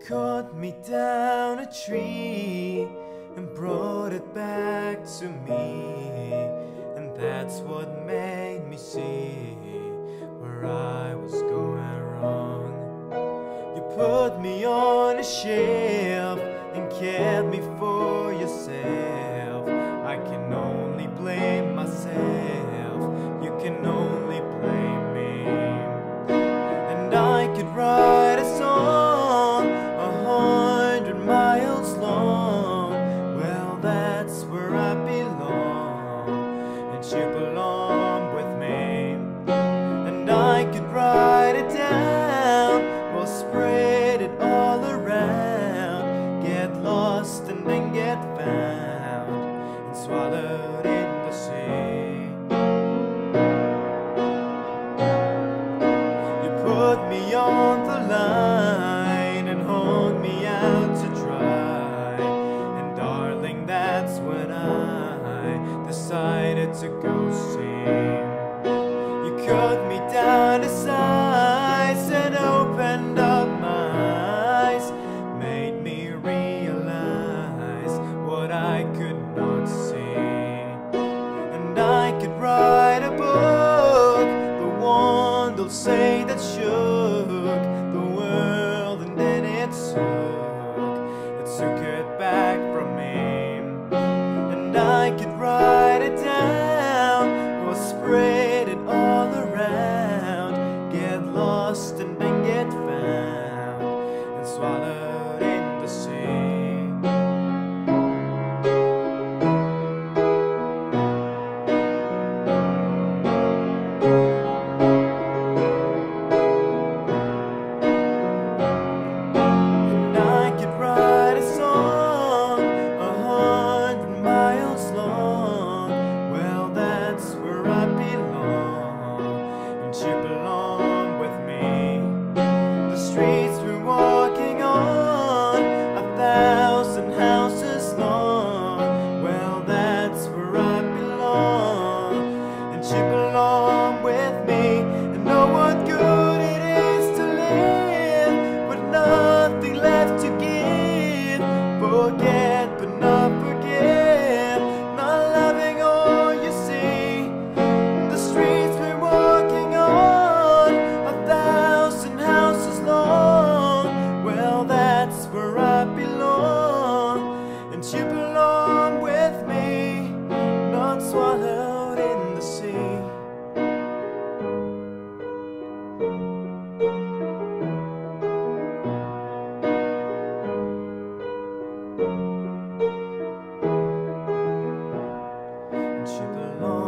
cut me down a tree and brought it back to me, and that's what made me see where I was going wrong. You put me on a shelf and kept me for yourself. I can only blame myself, you can only blame me. And I could write a song 100 miles long. Well, that's where I belong, and you belong with me. And I could write it down, we'll spread it all around, get lost and then get found and swallowed in the sea. You put me on the line and hold me out to dry, and darling, that's when I decided to go sing. You cut me down to size and opened up my eyes, made me realize what I could not see. And I could write a book, the one they'll say that shook the world, and then it took it back from me. And I could write it down, or spread it all around, get lost and then get found and swallowed in the sea. And I could write a song 100 miles long. Well, that's where I belong, and you belong with me. The streets we're walking on, 1,000 houses long. Well, that's where I belong, and you belong with me. And know what good it is to live with nothing left to give. Forget but not forgive, not loving all you see. The streets we're walking on, 1,000 houses long. Well, that's where I belong, and you belong with me, not swallowed in the sea. And you belong